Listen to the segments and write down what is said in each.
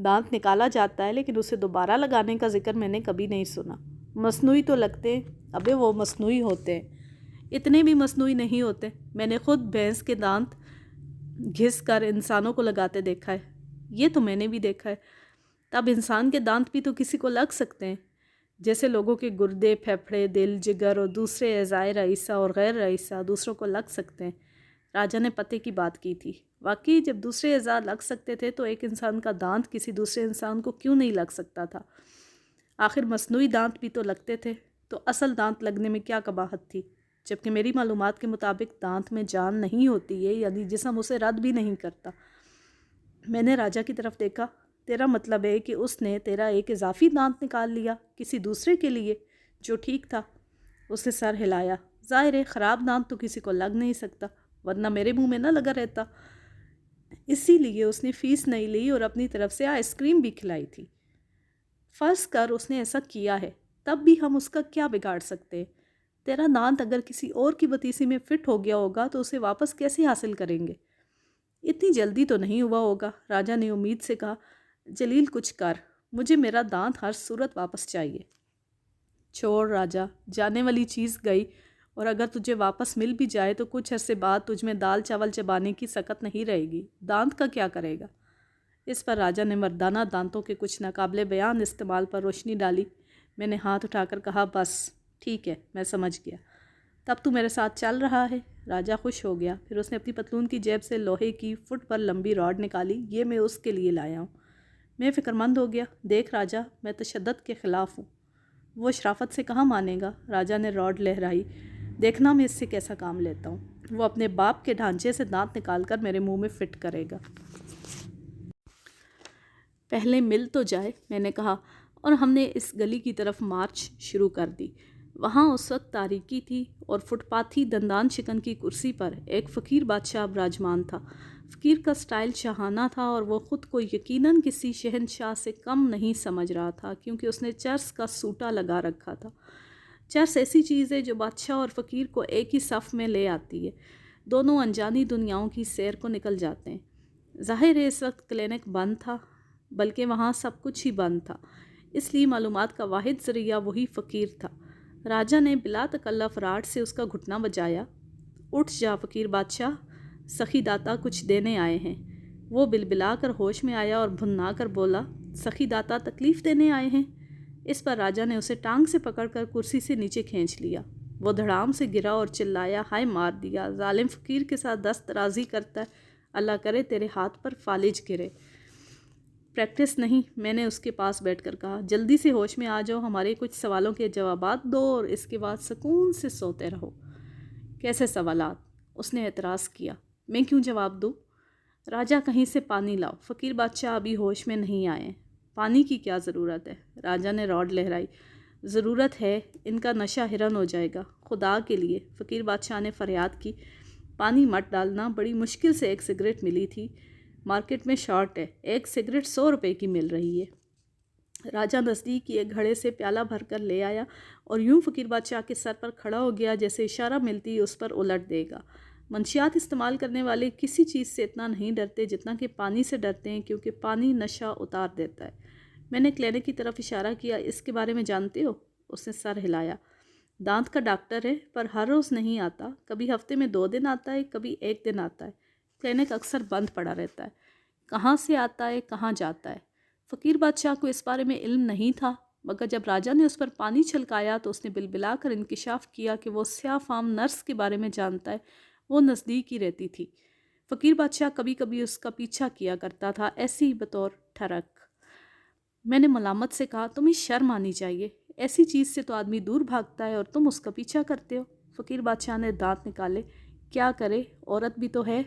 دانت نکالا جاتا ہے لیکن اسے دوبارہ لگانے کا ذکر میں نے کبھی نہیں سنا۔ مصنوعی تو لگتے ہیں، ابے وہ مصنوعی ہوتے ہیں، اتنے بھی مصنوعی نہیں ہوتے۔ میں نے خود بھینس کے دانت گھس کر انسانوں کو لگاتے دیکھا ہے، یہ تو میں نے بھی دیکھا ہے۔ تب انسان کے دانت بھی تو کسی کو لگ سکتے ہیں، جیسے لوگوں کے گردے، پھیپھڑے، دل، جگر اور دوسرے اعضائے رئیسہ اور غیر رئیسہ دوسروں کو لگ سکتے ہیں۔ راجا نے پتے کی بات کی تھی۔ واقعی جب دوسرے اعضاء لگ سکتے تھے تو ایک انسان کا دانت کسی دوسرے انسان کو کیوں نہیں لگ سکتا تھا؟ آخر مصنوعی دانت بھی تو لگتے تھے، تو اصل دانت لگنے میں کیا قباحت تھی؟ جبکہ میری معلومات کے مطابق دانت میں جان نہیں ہوتی ہے، یعنی جسم اسے رد بھی نہیں کرتا۔ میں نے راجا کی طرف دیکھا۔ تیرا مطلب ہے کہ اس نے تیرا ایک اضافی دانت نکال لیا کسی دوسرے کے لیے جو ٹھیک تھا؟ اس نے سر ہلایا۔ ظاہر ہے خراب دانت تو کسی کو لگ نہیں سکتا، ورنہ میرے منہ میں نہ لگا رہتا۔ اسی لیے اس نے فیس نہیں لی اور اپنی طرف سے آئس کریم بھی کھلائی تھی۔ فرض کر اس نے ایسا کیا ہے، تب بھی ہم اس کا کیا بگاڑ سکتے ہیں؟ تیرا دانت اگر کسی اور کی بتیسی میں فٹ ہو گیا ہوگا تو اسے واپس کیسے حاصل کریں گے؟ اتنی جلدی تو نہیں ہوا ہوگا، راجا نے امید سے کہا۔ جلیل کچھ کر، مجھے میرا دانت ہر صورت واپس چاہیے۔ چھوڑ راجا، جانے والی چیز گئی، اور اگر تجھے واپس مل بھی جائے تو کچھ عرصے بعد تجھ میں دال چاول چبانے کی سکت نہیں رہے گی۔ دانت کا کیا کرے گا؟ اس پر راجا نے مردانہ دانتوں کے کچھ ناقابل بیان استعمال پر روشنی ڈالی۔ میں نے ہاتھ اٹھا کر کہا، بس ٹھیک ہے، میں سمجھ گیا۔ تب تو میرے ساتھ چل رہا ہے؟ راجا خوش ہو گیا۔ پھر اس نے اپنی پتلون کی جیب سے لوہے کی فٹ پر لمبی راڈ نکالی۔ یہ میں اس کے لیے لایا ہوں۔ میں فکرمند ہو گیا۔ دیکھ راجا، میں تشدد کے خلاف ہوں۔ وہ شرافت سے کہاں مانے گا؟ راجا نے راڈ لہرائی۔ دیکھنا میں اس سے کیسا کام لیتا ہوں۔ وہ اپنے باپ کے ڈھانچے سے دانت نکال کر میرے منہ میں فٹ کرے گا۔ پہلے مل تو جائے، میں نے کہا، اور ہم نے اس گلی کی طرف مارچ شروع کر دی۔ وہاں اس وقت تاریکی تھی اور فٹ پاتھی دندان شکن کی کرسی پر ایک فقیر بادشاہ براجمان تھا۔ فقیر کا سٹائل شاہانہ تھا اور وہ خود کو یقیناً کسی شہنشاہ سے کم نہیں سمجھ رہا تھا، کیونکہ اس نے چرس کا سوٹا لگا رکھا تھا۔ چرس ایسی چیز ہے جو بادشاہ اور فقیر کو ایک ہی صف میں لے آتی ہے۔ دونوں انجانی دنیاؤں کی سیر کو نکل جاتے ہیں۔ ظاہر ہے اس وقت کلینک بند تھا، بلکہ وہاں سب کچھ ہی بند تھا، اس لیے معلومات کا واحد ذریعہ وہی فقیر تھا۔ راجا نے بلا تکلف راڈ سے اس کا گھٹنا بجایا۔ اٹھ جا فقیر بادشاہ، سخی داتا کچھ دینے آئے ہیں۔ وہ بلبلا کر ہوش میں آیا اور بھننا کر بولا، سخی داتا تکلیف دینے آئے ہیں؟ اس پر راجا نے اسے ٹانگ سے پکڑ کر کرسی سے نیچے کھینچ لیا۔ وہ دھڑام سے گرا اور چلایا، ہائے مار دیا، ظالم فقیر کے ساتھ دست درازی کرتا ہے، اللہ کرے تیرے ہاتھ پر فالج گرے۔ پریکٹس نہیں، میں نے اس کے پاس بیٹھ کر کہا، جلدی سے ہوش میں آ جاؤ، ہمارے کچھ سوالوں کے جوابات دو اور اس کے بعد سکون سے سوتے رہو۔ کیسے سوالات؟ اس نے اعتراض کیا۔ میں کیوں جواب دوں؟ راجا کہیں سے پانی لاؤ، فقیر بادشاہ ابھی ہوش میں نہیں آئے۔ پانی کی کیا ضرورت ہے؟ راجا نے راڈ لہرائی۔ ضرورت ہے، ان کا نشہ ہرن ہو جائے گا، خدا کے لیے۔ فقیر بادشاہ نے فریاد کی، پانی مت ڈالنا، بڑی مشکل سے ایک سگریٹ ملی تھی، مارکیٹ میں شارٹ ہے، ایک سگریٹ 100 روپے کی مل رہی ہے۔ راجا نزدیک کی ایک گھڑے سے پیالہ بھر کر لے آیا اور یوں فقیر بادشاہ کے سر پر کھڑا ہو گیا جیسے اشارہ ملتی اس پر الٹ دے گا۔ منشیات استعمال کرنے والے کسی چیز سے اتنا نہیں ڈرتے جتنا کہ پانی سے ڈرتے ہیں، کیونکہ پانی نشہ اتار دیتا ہے۔ میں نے کلینک کی طرف اشارہ کیا، اس کے بارے میں جانتے ہو؟ اس نے سر ہلایا۔ دانت کا ڈاکٹر ہے، پر ہر روز نہیں آتا، کبھی ہفتے میں 2 دن آتا ہے، کبھی 1 دن آتا ہے۔ کلینک اکثر بند پڑا رہتا ہے۔ کہاں سے آتا ہے، کہاں جاتا ہے؟ فقیر بادشاہ کو اس بارے میں علم نہیں تھا، مگر جب راجا نے اس پر پانی چھلکایا تو اس نے بلبلا کر انکشاف کیا کہ وہ سیاہ فام نرس کے بارے میں جانتا ہے، وہ نزدیک ہی رہتی تھی۔ فقیر بادشاہ کبھی کبھی اس کا پیچھا کیا کرتا تھا، ایسی ہی بطور ٹھرک۔ میں نے ملامت سے کہا، تمہیں شرم آنی چاہیے، ایسی چیز سے تو آدمی دور بھاگتا ہے اور تم اس کا پیچھا کرتے ہو۔ فقیر بادشاہ نے دانت نکالے۔ کیا کرے، عورت بھی تو ہے۔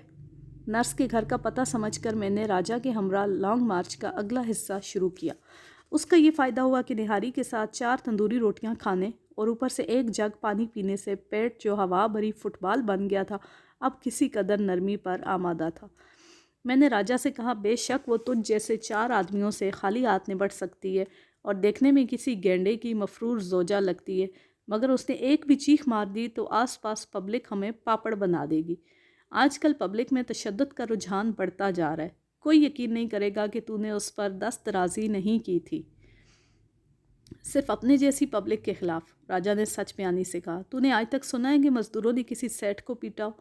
نرس کے گھر کا پتہ سمجھ کر میں نے راجا کے ہمراہ لانگ مارچ کا اگلا حصہ شروع کیا۔ اس کا یہ فائدہ ہوا کہ نہاری کے ساتھ 4 تندوری روٹیاں کھانے اور اوپر سے 1 جگ پانی پینے سے پیٹ جو ہوا بھری فٹ بال بن گیا تھا، اب کسی قدر نرمی پر آمادہ تھا۔ میں نے راجا سے کہا، بے شک وہ تجھ جیسے 4 آدمیوں سے خالی ہاتھ نبٹ سکتی ہے اور دیکھنے میں کسی گینڈے کی مفرور زوجہ لگتی ہے، مگر اس نے ایک بھی چیخ مار دی تو آس پاس پبلک ہمیں پاپڑ بنا دے گی۔ آج کل پبلک میں تشدد کا رجحان بڑھتا جا رہا ہے، کوئی یقین نہیں کرے گا کہ تو نے اس پر دست درازی نہیں کی تھی، صرف اپنے جیسی پبلک کے خلاف۔ راجا نے سچ بیانی سے کہا، تو نے آج تک سنا ہے کہ مزدوروں نے کسی سیٹ کو پیٹا ہو،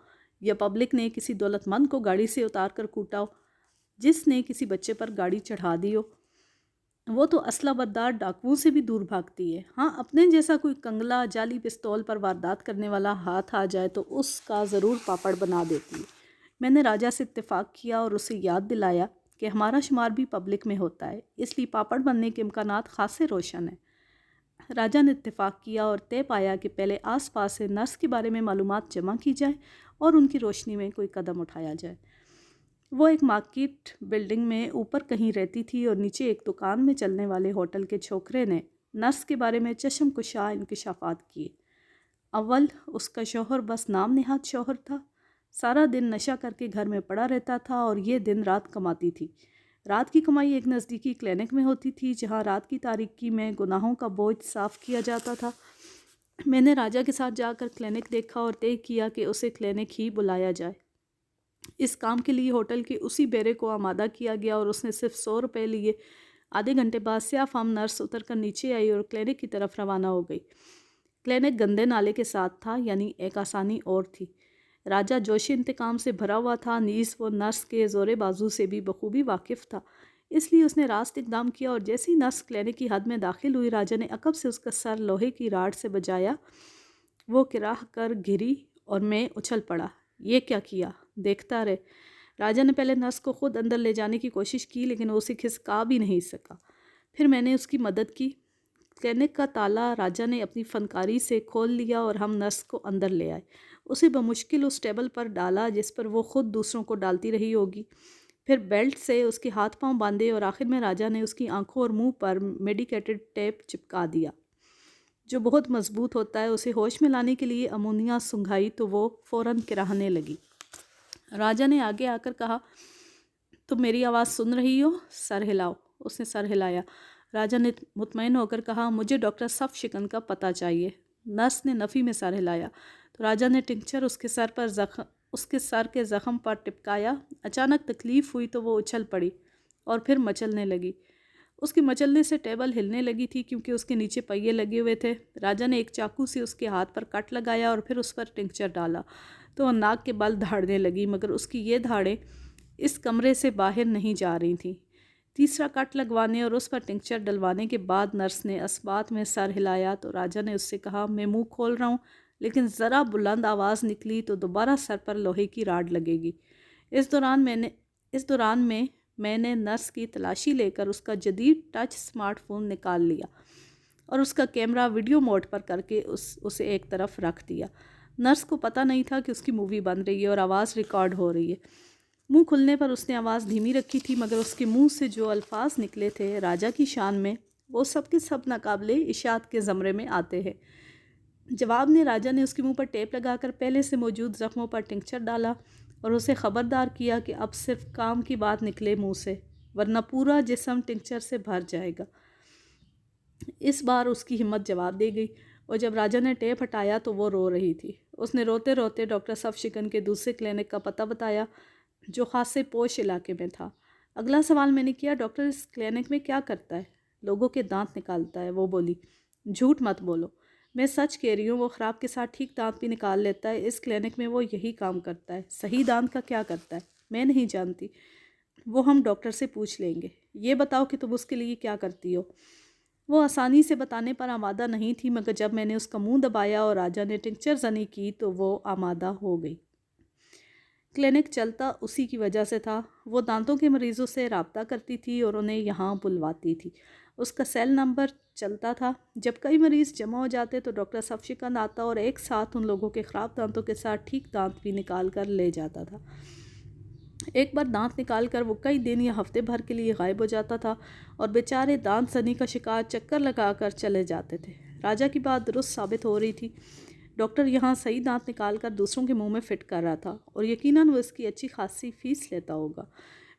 یا پبلک نے کسی دولت مند کو گاڑی سے اتار کر کوٹا ہو، جس نے کسی بچے پر گاڑی چڑھا دی ہو؟ وہ تو اسلحہ بردار ڈاکوؤں سے بھی دور بھاگتی ہے۔ ہاں، اپنے جیسا کوئی کنگلا جعلی پستول پر واردات کرنے والا ہاتھ آ جائے تو اس کا ضرور پاپڑ بنا دیتی ہے۔ میں نے راجا سے اتفاق کیا اور اسے یاد دلایا کہ ہمارا شمار بھی پبلک میں ہوتا ہے، اس لیے پاپڑ بننے کے امکانات خاصے روشن ہیں۔ راجا نے اتفاق کیا اور طے پایا کہ پہلے آس پاس سے نرس کے بارے میں معلومات جمع کی جائے اور ان کی روشنی میں کوئی قدم اٹھایا جائے۔ وہ ایک مارکیٹ بلڈنگ میں اوپر کہیں رہتی تھی اور نیچے ایک دکان میں چلنے والے ہوٹل کے چھوکرے نے نرس کے بارے میں چشم کشا انکشافات کیے۔ اول اس کا شوہر بس نام نہاد شوہر تھا، سارا دن نشہ کر کے گھر میں پڑا رہتا تھا اور یہ دن رات کماتی تھی۔ رات کی کمائی ایک نزدیکی کلینک میں ہوتی تھی جہاں رات کی تاریکی میں گناہوں کا بوجھ صاف کیا جاتا تھا۔ میں نے راجا کے ساتھ جا کر کلینک دیکھا اور طے کیا کہ اسے کلینک ہی بلایا جائے۔ اس کام کے لیے ہوٹل کے اسی بیرے کو آمادہ کیا گیا اور اس نے صرف 100 روپے لیے۔ آدھے گھنٹے بعد سیاہ فام نرس اتر کر نیچے آئی اور کلینک کی طرف روانہ ہو گئی۔ کلینک گندے نالے کے ساتھ تھا، یعنی ایک آسانی اور تھی۔ راجا جوش انتقام سے بھرا ہوا تھا، نیز وہ نرس کے زورے بازو سے بھی بخوبی واقف تھا، اس لیے اس نے راست اقدام کیا اور جیسے ہی نرس کلینک کی حد میں داخل ہوئی، راجا نے عقب سے اس کا سر لوہے کی راڈ سے بجایا۔ وہ کراہ کر گری اور میں اچھل پڑا۔ یہ کیا کیا؟ دیکھتا رہے۔ راجا نے پہلے نرس کو خود اندر لے جانے کی کوشش کی لیکن وہ اسے کھسکا بھی نہیں سکا۔ پھر میں نے اس کی مدد کی۔ کلینک کا تالا راجا نے اپنی فنکاری سے کھول لیا اور ہم نرس کو اندر لے آئے۔ اسے بمشکل اس ٹیبل پر ڈالا جس پر وہ خود دوسروں کو ڈالتی رہی ہوگی، پھر بیلٹ سے اس کے ہاتھ پاؤں باندھے اور آخر میں راجا نے اس کی آنکھوں اور منہ پر میڈیکیٹڈ ٹیپ چپکا دیا جو بہت مضبوط ہوتا ہے۔ اسے ہوش میں لانے کے لیے امونیا سنگھائی تو وہ فوراً کراہنے لگی۔ راجا نے آگے آ کر کہا، تم میری آواز سن رہی ہو؟ سر ہلاؤ۔ اس نے سر ہلایا۔ راجا نے مطمئن ہو کر کہا، مجھے ڈاکٹر صف شکن کا پتہ چاہیے۔ نرس نے نفی میں سر ہلایا تو راجا نے ٹنکچر اس کے سر کے زخم پر ٹپکایا۔ اچانک تکلیف ہوئی تو وہ اچھل پڑی اور پھر مچلنے لگی۔ اس کے مچلنے سے ٹیبل ہلنے لگی تھی کیونکہ اس کے نیچے پہیے لگے ہوئے تھے۔ راجا نے ایک چاقو سے اس کے ہاتھ پر کٹ لگایا اور پھر اس پر ٹنکچر ڈالا تو وہ ناک کے بل دھاڑنے لگی، مگر اس کی یہ دھاڑیں اس کمرے سے باہر نہیں جا رہی تھیں۔ تیسرا کٹ لگوانے اور اس پر ٹنکچر ڈلوانے کے بعد نرس نے اثبات میں سر ہلایا تو راجا نے اس سے کہا، میں منہ کھول رہا ہوں، لیکن ذرا بلند آواز نکلی تو دوبارہ سر پر لوہے کی راڈ لگے گی۔ اس دوران میں نے نرس کی تلاشی لے کر اس کا جدید ٹچ سمارٹ فون نکال لیا اور اس کا کیمرہ ویڈیو موڈ پر کر کے اسے ایک طرف رکھ دیا۔ نرس کو پتہ نہیں تھا کہ اس کی مووی بن رہی ہے اور آواز ریکارڈ ہو رہی ہے۔ منہ کھلنے پر اس نے آواز دھیمی رکھی تھی، مگر اس کے منہ سے جو الفاظ نکلے تھے راجا کی شان میں، وہ سب کے سب ناقابل اشاعت کے زمرے میں آتے ہیں۔ جواب نے راجا نے اس کے منہ پر ٹیپ لگا کر پہلے سے موجود زخموں پر ٹنکچر ڈالا اور اسے خبردار کیا کہ اب صرف کام کی بات نکلے منہ سے، ورنہ پورا جسم ٹنکچر سے بھر جائے گا۔ اس بار اس کی ہمت جواب دے گئی اور جب راجا نے ٹیپ ہٹایا تو وہ رو رہی تھی۔ اس نے روتے روتے ڈاکٹر صف شکن کے دوسرے کلینک کا پتہ بتایا جو خاصے پوش علاقے میں تھا۔ اگلا سوال میں نے کیا، ڈاکٹر اس کلینک میں کیا کرتا ہے؟ لوگوں کے دانت نکالتا ہے، وہ بولی۔ جھوٹ مت بولو، میں سچ کہہ رہی ہوں، وہ خراب کے ساتھ ٹھیک دانت بھی نکال لیتا ہے۔ اس کلینک میں وہ یہی کام کرتا ہے۔ صحیح دانت کا کیا کرتا ہے؟ میں نہیں جانتی، وہ ہم ڈاکٹر سے پوچھ لیں گے۔ یہ بتاؤ کہ تم اس کے لیے کیا کرتی ہو؟ وہ آسانی سے بتانے پر آمادہ نہیں تھی، مگر جب میں نے اس کا منہ دبایا اور راجا نے ٹنکچر زنی کی تو وہ آمادہ ہو گئی۔ کلینک چلتا اسی کی وجہ سے تھا۔ وہ دانتوں کے مریضوں سے رابطہ کرتی تھی اور انہیں یہاں بلواتی تھی۔ اس کا سیل نمبر چلتا تھا۔ جب کئی مریض جمع ہو جاتے تو ڈاکٹر صف شکن آتا اور ایک ساتھ ان لوگوں کے خراب دانتوں کے ساتھ ٹھیک دانت بھی نکال کر لے جاتا تھا۔ ایک بار دانت نکال کر وہ کئی دن یا ہفتے بھر کے لیے غائب ہو جاتا تھا اور بیچارے دانت زنی کا شکار چکر لگا کر چلے جاتے تھے۔ راجا کی بات درست ثابت ہو رہی تھی۔ ڈاکٹر یہاں صحیح دانت نکال کر دوسروں کے منہ میں فٹ کر رہا تھا اور یقیناً وہ اس کی اچھی خاصی فیس لیتا ہوگا۔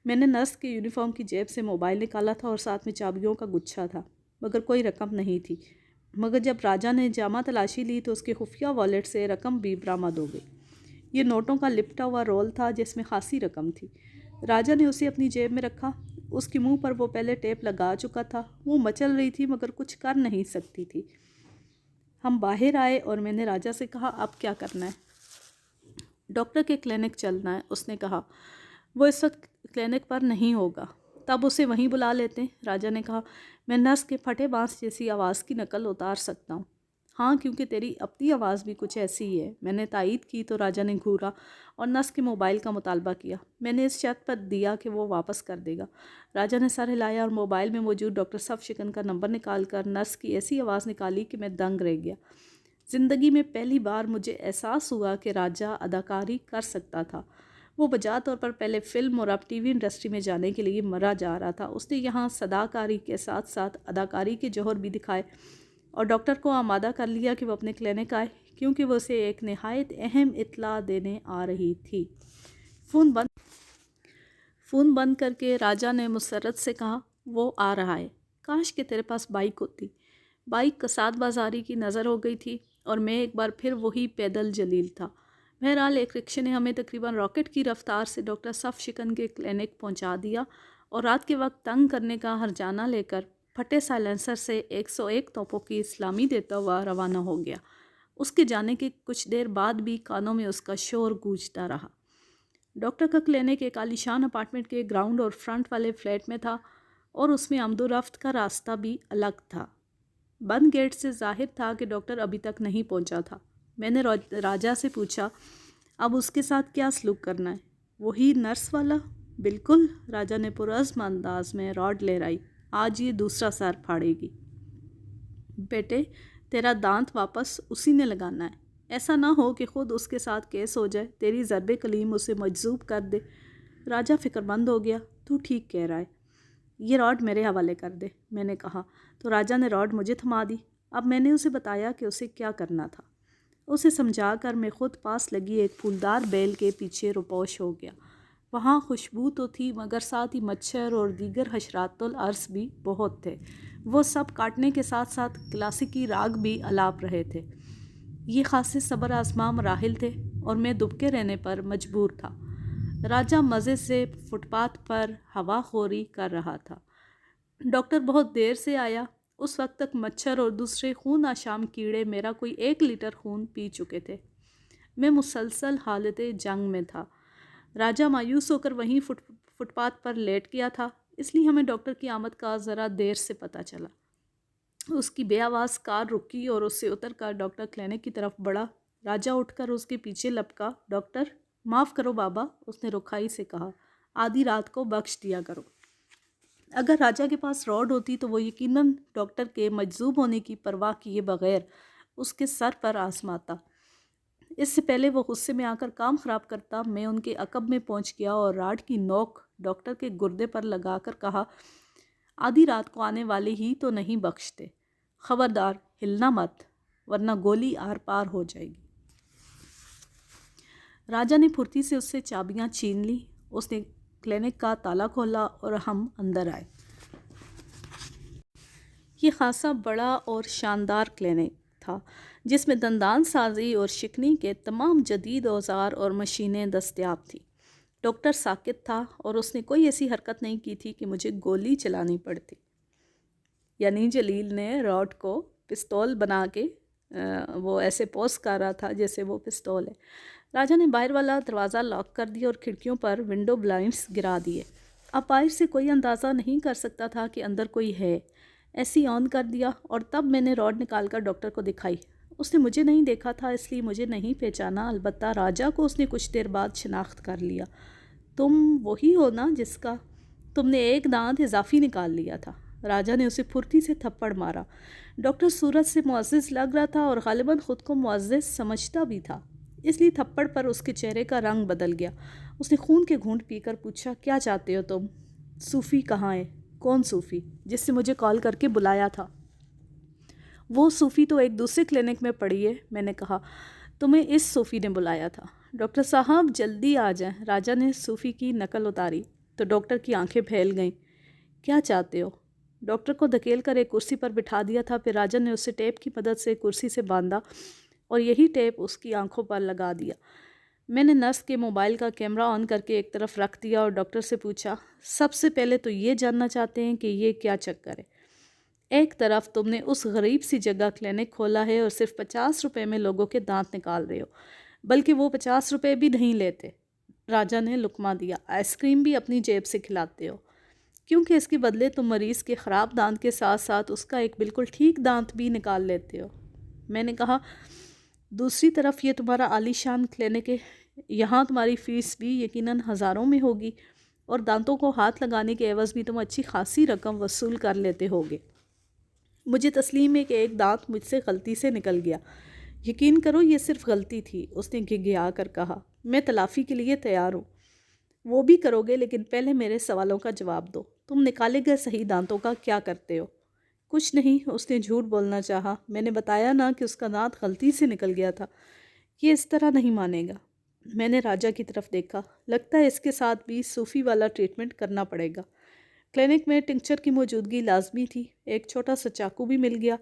میں نے نرس کے یونیفارم کی جیب سے موبائل نکالا تھا اور ساتھ میں چابیوں کا گچھا تھا، مگر کوئی رقم نہیں تھی۔ مگر جب راجا نے جامع تلاشی لی تو اس کے خفیہ والیٹ سے رقم بھی برآمد ہو گئی۔ یہ نوٹوں کا لپٹا ہوا رول تھا جس میں خاصی رقم تھی۔ راجا نے اسے اپنی جیب میں رکھا۔ اس کے منہ پر وہ پہلے ٹیپ لگا چکا تھا۔ وہ مچل رہی تھی مگر کچھ کر نہیں سکتی تھی۔ ہم باہر آئے اور میں نے راجا سے کہا اب کیا کرنا ہے؟ ڈاکٹر کے کلینک چلنا ہے، اس نے کہا۔ وہ اس وقت کلینک پر نہیں ہوگا، تب اسے وہیں بلا لیتے ہیں، راجا نے کہا۔ میں نرس کے پھٹے بانس جیسی آواز کی نقل اتار سکتا ہوں۔ ہاں، کیونکہ تیری اپنی آواز بھی کچھ ایسی ہی ہے، میں نے تائید کی تو راجا نے گھورا اور نرس کے موبائل کا مطالبہ کیا۔ میں نے اس شرط پر دیا کہ وہ واپس کر دے گا۔ راجا نے سر ہلایا اور موبائل میں موجود ڈاکٹر صف شکن کا نمبر نکال کر نرس کی ایسی آواز نکالی کہ میں دنگ رہ گیا۔ زندگی میں پہلی بار مجھے احساس ہوا کہ راجا اداکاری کر سکتا تھا۔ وہ بجا طور پر پہلے فلم اور اب ٹی وی انڈسٹری میں جانے کے لیے مرا جا رہا تھا۔ اس نے یہاں صداکاری کے ساتھ ساتھ اداکاری کے جوہر بھی دکھائے اور ڈاکٹر کو آمادہ کر لیا کہ وہ اپنے کلینک آئے، کیونکہ وہ اسے ایک نہایت اہم اطلاع دینے آ رہی تھی۔ فون بند کر کے راجا نے مسرت سے کہا وہ آ رہا ہے، کاش کہ تیرے پاس بائک ہوتی۔ بائک کساد بازاری کی نظر ہو گئی تھی اور میں ایک بار پھر وہی پیدل جلیل تھا۔ بہرحال ایک رکشے نے ہمیں تقریباً راکٹ کی رفتار سے ڈاکٹر صف شکن کے کلینک پہنچا دیا اور رات کے وقت تنگ کرنے کا ہرجانہ لے کر پھٹے سائلنسر سے 101 توپوں کی اسلامی دیتا ہوا روانہ ہو گیا۔ اس کے جانے کے کچھ دیر بعد بھی کانوں میں اس کا شور گونجتا رہا۔ ڈاکٹر کا کلینک ایک عالیشان اپارٹمنٹ کے گراؤنڈ اور فرنٹ والے فلیٹ میں تھا اور اس میں آمد و رفت کا راستہ بھی الگ تھا۔ بند گیٹ سے ظاہر تھا کہ ڈاکٹر ابھی تک نہیں پہنچا تھا۔ میں نے راجا سے پوچھا اب اس کے ساتھ کیا سلوک کرنا ہے؟ وہی نرس والا؟ بالکل، راجا نے پرعزم انداز میں راڈ لہرائی۔ آج یہ دوسرا سر پھاڑے گی۔ بیٹے، تیرا دانت واپس اسی نے لگانا ہے، ایسا نہ ہو کہ خود اس کے ساتھ کیس ہو جائے، تیری ضرب کلیم اسے مجذوب کر دے۔ راجا فکر مند ہو گیا۔ تو ٹھیک کہہ رہا ہے، یہ راڈ میرے حوالے کر دے، میں نے کہا تو راجا نے راڈ مجھے تھما دی۔ اب میں نے اسے بتایا کہ اسے کیا کرنا تھا۔ اسے سمجھا کر میں خود پاس لگی ایک پھولدار بیل کے پیچھے روپوش ہو گیا۔ وہاں خوشبو تو تھی مگر ساتھ ہی مچھر اور دیگر حشرات الارض بھی بہت تھے۔ وہ سب کاٹنے کے ساتھ ساتھ کلاسیکی راگ بھی الاپ رہے تھے۔ یہ خاصے صبر آزما مراحل تھے اور میں دبکے رہنے پر مجبور تھا۔ راجا مزے سے فٹ پاتھ پر ہوا خوری کر رہا تھا۔ ڈاکٹر بہت دیر سے آیا۔ اس وقت تک مچھر اور دوسرے خون آشام کیڑے میرا کوئی 1 لیٹر خون پی چکے تھے۔ میں مسلسل حالت جنگ میں تھا۔ راجا مایوس ہو کر وہیں فٹ پاتھ پر لیٹ گیا تھا، اس لیے ہمیں ڈاکٹر کی آمد کا ذرا دیر سے پتہ چلا۔ اس کی بے آواز کار رکی اور اس سے اتر کر ڈاکٹر کلینک کی طرف بڑھا۔ راجا اٹھ کر اس کے پیچھے لپکا۔ ڈاکٹر، معاف کرو بابا، اس نے رکھائی سے کہا، آدھی رات کو بخش دیا کرو۔ اگر راجا کے پاس راڈ ہوتی تو وہ یقیناً ڈاکٹر کے مجذوب ہونے کی پرواہ کیے بغیر اس کے سر پر آزماتا۔ اس سے پہلے وہ غصے میں آ کر کام خراب کرتا، میں ان کے عقب میں پہنچ گیا اور راڈ کی نوک ڈاکٹر کے گردے پر لگا کر کہا، آدھی رات کو آنے والے ہی تو نہیں بخشتے، خبردار ہلنا مت ورنہ گولی آر پار ہو جائے گی۔ راجا نے پھرتی سے اس سے چابیاں چھین لی۔ اس نے کلینک کا تالا کھولا اور ہم اندر آئے۔ یہ خاصا بڑا اور شاندار کلینک تھا جس میں دندان سازی اور شکنی کے تمام جدید اوزار اور مشینیں دستیاب تھیں۔ ڈاکٹر ساکت تھا اور اس نے کوئی ایسی حرکت نہیں کی تھی کہ مجھے گولی چلانی پڑتی۔ یعنی جلیل نے راڈ کو پستول بنا کے وہ ایسے پوز کر رہا تھا جیسے وہ پستول ہے۔ راجا نے باہر والا دروازہ لاک کر دیا اور کھڑکیوں پر ونڈو بلائنڈز گرا دیے۔ اب باہر سے کوئی اندازہ نہیں کر سکتا تھا کہ اندر کوئی ہے۔ ایسی آن کر دیا اور تب میں نے راڈ نکال کر ڈاکٹر کو دکھائی۔ اس نے مجھے نہیں دیکھا تھا اس لیے مجھے نہیں پہچانا، البتہ راجا کو اس نے کچھ دیر بعد شناخت کر لیا۔ تم وہی ہو نا جس کا تم نے ایک دانت اضافی نکال لیا تھا؟ راجا نے اسے پھرتی سے تھپڑ مارا۔ ڈاکٹر صورت سے معزز لگ رہا تھا اور غالباً خود کو معزز سمجھتا بھی تھا، اس لیے تھپڑ پر اس کے چہرے کا رنگ بدل گیا۔ اس نے خون کے گھونٹ پی کر پوچھا، کیا چاہتے ہو تم؟ صوفی کہاں ہے؟ کون صوفی؟ جس سے مجھے کال کر کے بلایا تھا۔ وہ صوفی تو ایک دوسرے کلینک میں پڑی ہے، میں نے کہا۔ تمہیں اس صوفی نے بلایا تھا؟ ڈاکٹر صاحب جلدی آ جائیں۔ راجا نے صوفی کی نقل اتاری تو ڈاکٹر کی آنکھیں پھیل گئیں۔ کیا چاہتے ہو؟ ڈاکٹر کو دھکیل کر ایک کرسی پر بٹھا دیا تھا، پھر راجا نے اسے ٹیپ کی مدد سے کرسی سے باندھا اور یہی ٹیپ اس کی آنکھوں پر لگا دیا۔ میں نے نرس کے موبائل کا کیمرہ آن کر کے ایک طرف رکھ دیا اور ڈاکٹر سے پوچھا، سب سے پہلے تو یہ جاننا چاہتے ہیں کہ یہ کیا چکر ہے؟ ایک طرف تم نے اس غریب سی جگہ کلینک کھولا ہے اور صرف 50 روپے میں لوگوں کے دانت نکال رہے ہو، بلکہ وہ 50 روپے بھی نہیں لیتے۔ راجا نے لقمہ دیا۔ آئس کریم بھی اپنی جیب سے کھلاتے ہو، کیونکہ اس کے بدلے تم مریض کے خراب دانت کے ساتھ ساتھ اس کا ایک بالکل ٹھیک دانت بھی نکال لیتے ہو۔ میں نے کہا، دوسری طرف یہ تمہارا عالی شان کلینک ہے، یہاں تمہاری فیس بھی یقیناً ہزاروں میں ہوگی اور دانتوں کو ہاتھ لگانے کے عوض بھی تم اچھی خاصی رقم وصول کر لیتے ہوگے۔ مجھے تسلیم ہے کہ ایک دانت مجھ سے غلطی سے نکل گیا، یقین کرو یہ صرف غلطی تھی، اس نے گھگھیا کر کہا۔ میں تلافی کے لیے تیار ہوں۔ وہ بھی کرو گے، لیکن پہلے میرے سوالوں کا جواب دو۔ تم نکالے گئے صحیح دانتوں کا کیا کرتے ہو؟ کچھ نہیں، اس نے جھوٹ بولنا چاہا۔ میں نے بتایا نا کہ اس کا دانت غلطی سے نکل گیا تھا۔ یہ اس طرح نہیں مانے گا۔ میں نے راجا کی طرف دیکھا۔ لگتا ہے اس کے ساتھ بھی صوفی والا ٹریٹمنٹ کرنا پڑے گا۔ کلینک میں ٹنکچر کی موجودگی لازمی تھی۔ ایک چھوٹا سا چاقو بھی مل گیا۔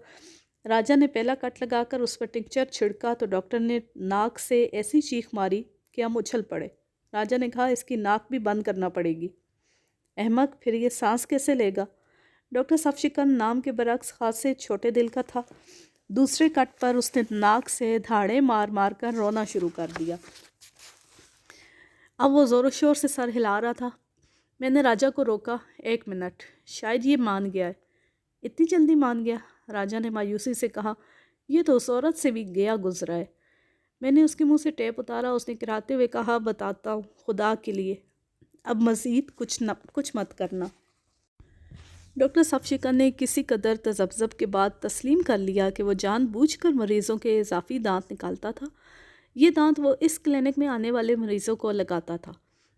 راجا نے پہلا کٹ لگا کر اس پر ٹنکچر چھڑکا تو ڈاکٹر نے ناک سے ایسی چیخ ماری کہ ہم اچھل پڑے۔ راجا نے کہا، اس کی ناک بھی بند کرنا پڑے گی۔ احمق، پھر یہ سانس کیسے لے گا؟ ڈاکٹر صفشکن نام کے برعکس خاصے چھوٹے دل کا تھا۔ دوسرے کٹ پر اس نے ناک سے دھاڑے مار مار کر رونا شروع کر دیا۔ اب وہ زور و شور سے سر ہلا رہا تھا۔ میں نے راجا کو روکا۔ 1 منٹ، شاید یہ مان گیا ہے۔ اتنی جلدی مان گیا؟ راجا نے مایوسی سے کہا، یہ تو اس عورت سے بھی گیا گزرا ہے۔ میں نے اس کے منہ سے ٹیپ اتارا۔ اس نے کراتے ہوئے کہا، بتاتا ہوں، خدا کے لیے اب مزید کچھ مت کرنا۔ ڈاکٹر صفشکن نے کسی قدر تذبذب کے بعد تسلیم کر لیا کہ وہ جان بوجھ کر مریضوں کے اضافی دانت نکالتا تھا۔ یہ دانت وہ اس کلینک میں آنے والے مریضوں کو لگاتا تھا۔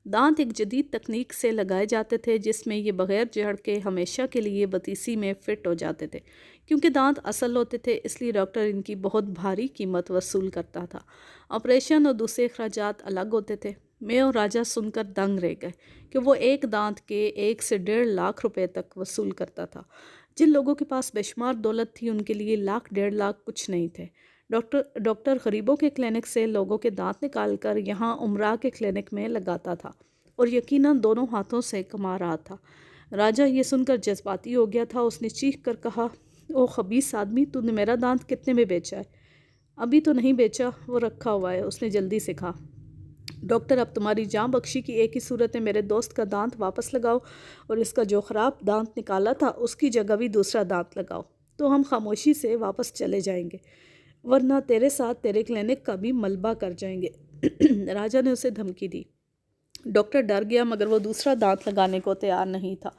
دانت ایک جدید تکنیک سے لگائے جاتے تھے جس میں یہ بغیر جڑ کے ہمیشہ کے لیے بتیسی میں فٹ ہو جاتے تھے۔ کیونکہ دانت اصل ہوتے تھے، اس لیے ڈاکٹر ان کی بہت بھاری قیمت وصول کرتا تھا۔ آپریشن اور دوسرے اخراجات الگ ہوتے تھے۔ میں اور راجا سن کر دنگ رہ گئے کہ وہ ایک دانت کے 1 سے 1.5 لاکھ روپے تک وصول کرتا تھا۔ جن لوگوں کے پاس بے شمار دولت تھی ان کے لیے لاکھ 1.5 لاکھ کچھ نہیں تھے۔ ڈاکٹر غریبوں کے کلینک سے لوگوں کے دانت نکال کر یہاں امراء کے کلینک میں لگاتا تھا اور یقیناً دونوں ہاتھوں سے کما رہا تھا۔ راجا یہ سن کر جذباتی ہو گیا تھا۔ اس نے چیخ کر کہا، او خبیث آدمی، تو نے میرا دانت کتنے میں بیچا ہے؟ ابھی تو نہیں بیچا، وہ رکھا ہوا ہے، اس نے جلدی سے کہا۔ ڈاکٹر، اب تمہاری جاں بخشی کی ایک ہی صورت ہے، میرے دوست کا دانت واپس لگاؤ اور اس کا جو خراب دانت نکالا تھا اس کی جگہ بھی دوسرا دانت لگاؤ، تو ہم خاموشی سے واپس چلے جائیں گے، ورنہ تیرے ساتھ تیرے کلینک کا بھی ملبہ کر جائیں گے۔ راجا نے اسے دھمکی دی۔ ڈاکٹر ڈر گیا مگر وہ دوسرا دانت لگانے کو تیار نہیں تھا۔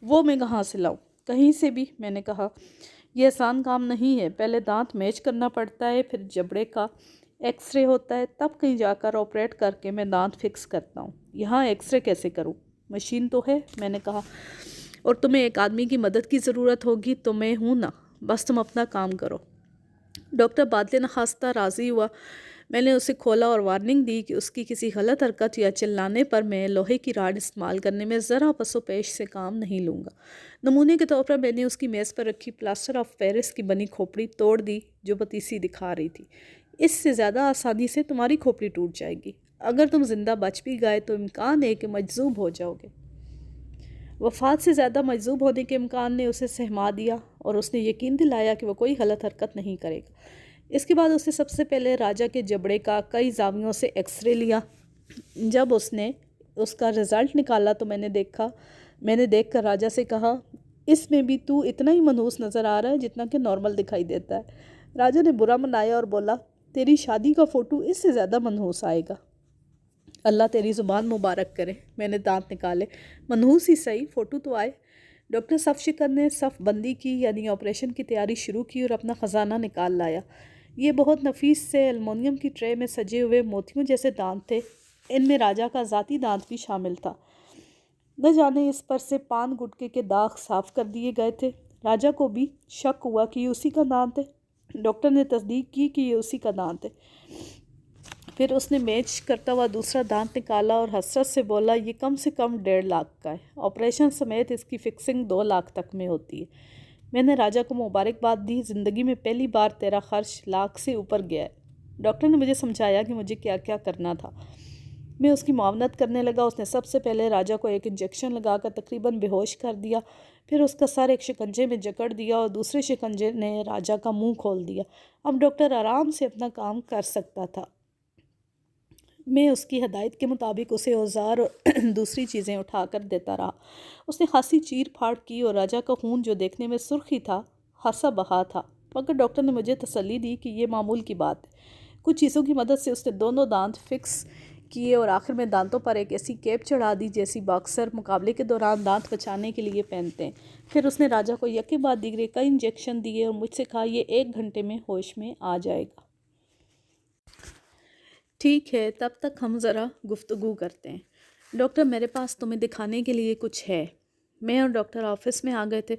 وہ میں کہاں سے لاؤں؟ کہیں سے بھی، میں نے کہا۔ یہ آسان کام نہیں ہے، پہلے دانت میچ کرنا پڑتا ہے، پھر جبڑے کا ایکس رے ہوتا ہے، تب کہیں جا کر آپریٹ کر کے میں دانت فکس کرتا ہوں۔ یہاں ایکس رے کیسے کروں؟ مشین تو ہے، میں نے کہا، اور تمہیں ایک آدمی کی مدد کی ضرورت ہوگی تو میں ہوں نا، بس تم اپنا کام کرو۔ ڈاکٹر بادل نخواستہ راضی ہوا۔ میں نے اسے کھولا اور وارننگ دی کہ اس کی کسی غلط حرکت یا چلانے پر میں لوہے کی راڈ استعمال کرنے میں ذرا پس و پیش سے کام نہیں لوں گا۔ نمونے کے طور پر میں نے اس کی میز پر رکھی پلاسٹر آف پیرس کی بنی کھوپڑی توڑ دی جو بتیسی دکھا رہی تھی۔ اس سے زیادہ آسانی سے تمہاری کھوپڑی ٹوٹ جائے گی۔ اگر تم زندہ بچ بھی گئے تو امکان ہے کہ مجذوب ہو جاؤ گے۔ وفات سے زیادہ مجذوب ہونے کے امکان نے اسے سہما دیا اور اس نے یقین دلایا کہ وہ کوئی غلط حرکت نہیں کرے گا۔ اس کے بعد اس نے سب سے پہلے راجا کے جبڑے کا کئی زاویوں سے ایکس رے لیا۔ جب اس نے اس کا رزلٹ نکالا تو میں نے دیکھ کر راجا سے کہا، اس میں بھی تو اتنا ہی منحوس نظر آ رہا ہے جتنا کہ نارمل دکھائی دیتا ہے۔ راجا نے برا منایا اور بولا، تیری شادی کا فوٹو اس سے زیادہ منحوس آئے گا۔ اللہ تیری زبان مبارک کرے۔ میں نے دانت نکالے۔ منحوس ہی صحیح، فوٹو تو آئے۔ ڈاکٹر صفشکن نے صف بندی کی یعنی آپریشن کی تیاری شروع کی اور اپنا خزانہ نکال لایا۔ یہ بہت نفیس سے ایلومینیم کی ٹرے میں سجے ہوئے موتیوں جیسے دانت تھے۔ ان میں راجا کا ذاتی دانت بھی شامل تھا۔ نہ جانے اس پر سے پان گٹکے کے داغ صاف کر دیے گئے تھے۔ راجا کو بھی شک ہوا کہ یہ اسی کا دانت ہے۔ ڈاکٹر نے تصدیق کی کہ یہ اسی کا دانت ہے۔ پھر اس نے میچ کرتا ہوا دوسرا دانت نکالا اور حسرت سے بولا، یہ کم سے کم 1.5 لاکھ کا ہے۔ آپریشن سمیت اس کی فکسنگ 2 لاکھ تک میں ہوتی ہے۔ میں نے راجا کو مبارکباد دی۔ زندگی میں پہلی بار تیرا خرچ 1 لاکھ سے اوپر گیا ہے۔ ڈاکٹر نے مجھے سمجھایا کہ مجھے کیا کیا کرنا تھا۔ میں اس کی معاونت کرنے لگا۔ اس نے سب سے پہلے راجہ کو ایک انجیکشن لگا کر تقریباً بے ہوش کر دیا، پھر اس کا سر ایک شکنجے میں جکڑ دیا اور دوسرے شکنجے نے راجہ کا منہ کھول دیا۔ اب ڈاکٹر آرام سے اپنا کام کر سکتا تھا۔ میں اس کی ہدایت کے مطابق اسے اوزار اور دوسری چیزیں اٹھا کر دیتا رہا۔ اس نے خاصی چیر پھاڑ کی اور راجہ کا خون جو دیکھنے میں سرخ ہی تھا خاصا بہا تھا، مگر ڈاکٹر نے مجھے تسلی دی کہ یہ معمول کی بات ہے۔ کچھ چیزوں کی مدد سے اس نے دونوں دانت فکس کیے اور آخر میں دانتوں پر ایک ایسی کیپ چڑھا دی جیسی باکسر مقابلے کے دوران دانت بچانے کے لیے پہنتے ہیں۔ پھر اس نے راجہ کو یکے بعد دیگرے کئی انجیکشن دیے اور مجھ سے کہا یہ 1 گھنٹے میں ہوش میں آ جائے گا۔ ٹھیک ہے، تب تک ہم ذرا گفتگو کرتے ہیں۔ ڈاکٹر میرے پاس تمہیں دکھانے کے لیے کچھ ہے۔ میں اور ڈاکٹر آفس میں آ گئے تھے۔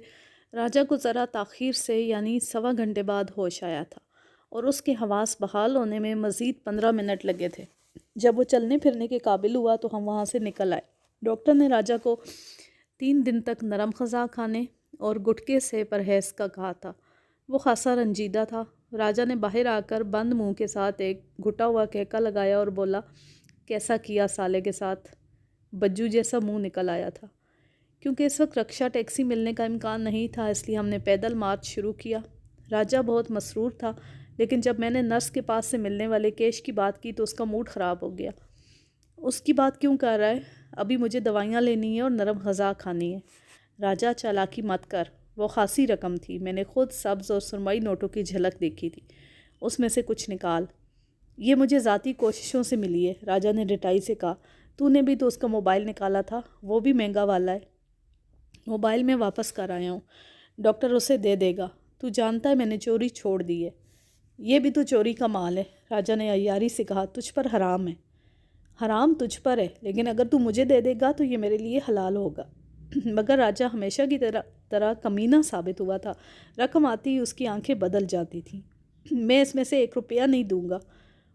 راجہ کو ذرا تاخیر سے یعنی 1.25 گھنٹے بعد ہوش آیا تھا اور اس کے حواس بحال ہونے میں مزید 15 منٹ لگے تھے۔ جب وہ چلنے پھرنے کے قابل ہوا تو ہم وہاں سے نکل آئے۔ ڈاکٹر نے راجہ کو 3 دن تک نرم غذا کھانے اور گٹکے سے پرہیز کا کہا تھا۔ وہ خاصا رنجیدہ تھا۔ راجہ نے باہر آ کر بند منہ کے ساتھ ایک گھٹا ہوا کہکا لگایا اور بولا، کیسا کیا سالے کے ساتھ؟ بجو جیسا منہ نکل آیا تھا۔ کیونکہ اس وقت رکشہ ٹیکسی ملنے کا امکان نہیں تھا، اس لیے ہم نے پیدل مارچ شروع کیا۔ راجہ بہت مسرور تھا، لیکن جب میں نے نرس کے پاس سے ملنے والے کیش کی بات کی تو اس کا موڈ خراب ہو گیا۔ اس کی بات کیوں کر رہا ہے؟ ابھی مجھے دوائیاں لینی ہیں اور نرم غذا کھانی ہے۔ راجہ چالاکی مت کر، وہ خاصی رقم تھی، میں نے خود سبز اور سرمئی نوٹوں کی جھلک دیکھی تھی۔ اس میں سے کچھ نکال۔ یہ مجھے ذاتی کوششوں سے ملی ہے، راجہ نے رٹائی سے کہا۔ تو نے بھی تو اس کا موبائل نکالا تھا، وہ بھی مہنگا والا ہے۔ موبائل میں واپس کر آیا ہوں، ڈاکٹر اسے دے دے گا۔ تو جانتا ہے میں نے چوری چھوڑ دی ہے۔ یہ بھی تو چوری کا مال ہے، راجہ نے عیاری سے کہا۔ تجھ پر حرام ہے۔ حرام تجھ پر ہے، لیکن اگر تو مجھے دے دے گا تو یہ میرے لیے حلال ہوگا۔ مگر راجہ ہمیشہ کی طرح کمینہ ثابت ہوا تھا۔ رقم آتی ہی اس کی آنکھیں بدل جاتی تھیں۔ میں اس میں سے 1 روپیہ نہیں دوں گا۔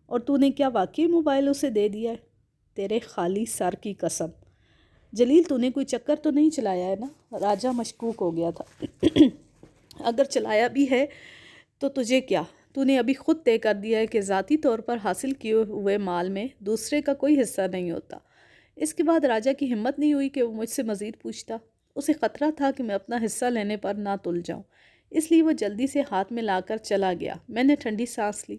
اور تو نے کیا واقعی موبائل اسے دے دیا ہے؟ تیرے خالی سر کی قسم۔ جلیل تو نے کوئی چکر تو نہیں چلایا ہے نا؟ راجہ مشکوک ہو گیا تھا۔ اگر چلایا بھی ہے تو تجھے کیا؟ تو نے ابھی خود طے کر دیا ہے کہ ذاتی طور پر حاصل کیے ہوئے مال میں دوسرے کا کوئی حصہ نہیں ہوتا۔ اس کے بعد راجہ کی ہمت نہیں ہوئی کہ وہ مجھ سے مزید پوچھتا۔ اسے خطرہ تھا کہ میں اپنا حصہ لینے پر نہ تل جاؤں، اس لیے وہ جلدی سے ہاتھ میں لا کر چلا گیا۔ میں نے ٹھنڈی سانس لی۔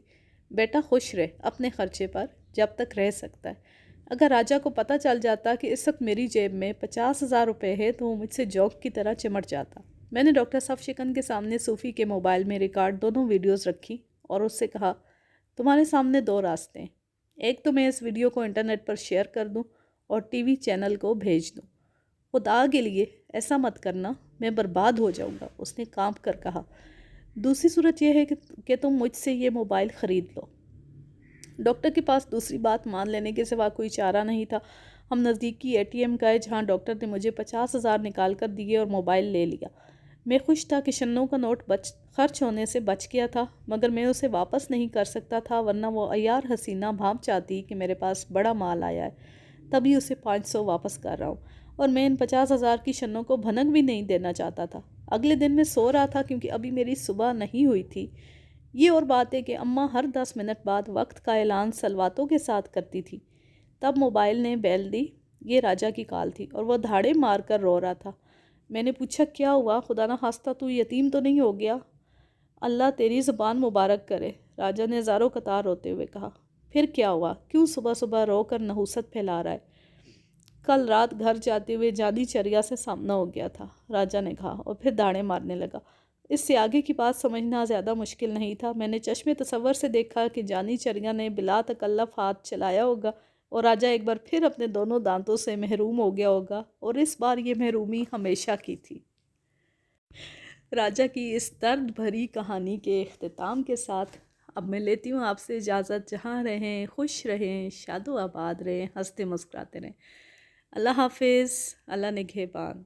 بیٹا خوش رہ اپنے خرچے پر، جب تک رہ سکتا ہے۔ اگر راجہ کو پتہ چل جاتا کہ اس وقت میری جیب میں 50,000 روپے ہے تو وہ مجھ سے جوک کی طرح چمٹ جاتا۔ میں نے ڈاکٹر صف شکن کے سامنے صوفی کے موبائل میں ریکارڈ دونوں ویڈیوز رکھی اور اس سے کہا، تمہارے سامنے 2 راستے ہیں۔ ایک تو میں اس ویڈیو کو انٹرنیٹ پر شیئر کر دوں اور ٹی وی چینل کو بھیج دوں۔ خدا کے لیے ایسا مت کرنا، میں برباد ہو جاؤں گا، اس نے کانپ کر کہا۔ دوسری صورت یہ ہے کہ تم مجھ سے یہ موبائل خرید لو۔ ڈاکٹر کے پاس دوسری بات مان لینے کے سوا کوئی چارہ نہیں تھا۔ ہم نزدیکی ATM گئے جہاں ڈاکٹر نے مجھے 50,000 نکال کر دیے اور موبائل لے لیا۔ میں خوش تھا کہ شنوں کا نوٹ خرچ ہونے سے بچ گیا تھا، مگر میں اسے واپس نہیں کر سکتا تھا، ورنہ وہ عیار حسینہ بھانپ چاہتی کہ میرے پاس بڑا مال آیا ہے، تبھی اسے 500 واپس کر رہا ہوں، اور میں ان 50,000 کی شنوں کو بھنک بھی نہیں دینا چاہتا تھا۔ اگلے دن میں سو رہا تھا کیونکہ ابھی میری صبح نہیں ہوئی تھی۔ یہ اور بات ہے کہ اماں ہر 10 منٹ بعد وقت کا اعلان سلواتوں کے ساتھ کرتی تھی۔ تب موبائل نے بیل دی۔ یہ راجہ کی کال تھی اور وہ دھاڑے مار کر رو رہا تھا۔ میں نے پوچھا، کیا ہوا؟ خدا نہ خواستہ تو یتیم تو نہیں ہو گیا؟ اللہ تیری زبان مبارک کرے، راجہ نے زاروں قطار روتے ہوئے کہا۔ پھر کیا ہوا؟ کیوں صبح صبح رو کر نحوست پھیلا رہا ہے؟ کل رات گھر جاتے ہوئے جانی چریا سے سامنا ہو گیا تھا، راجہ نے کہا اور پھر داڑیں مارنے لگا۔ اس سے آگے کی بات سمجھنا زیادہ مشکل نہیں تھا۔ میں نے چشم تصور سے دیکھا کہ جانی چریا نے بلا تکلف ہاتھ چلایا ہوگا اور راجہ ایک بار پھر اپنے دونوں دانتوں سے محروم ہو گیا ہوگا، اور اس بار یہ محرومی ہمیشہ کی تھی۔ راجہ کی اس درد بھری کہانی کے اختتام کے ساتھ اب میں لیتی ہوں آپ سے اجازت۔ جہاں رہیں خوش رہیں، شاد و آباد رہیں، ہنستے مسکراتے رہیں۔ اللہ حافظ، اللہ نگہبان۔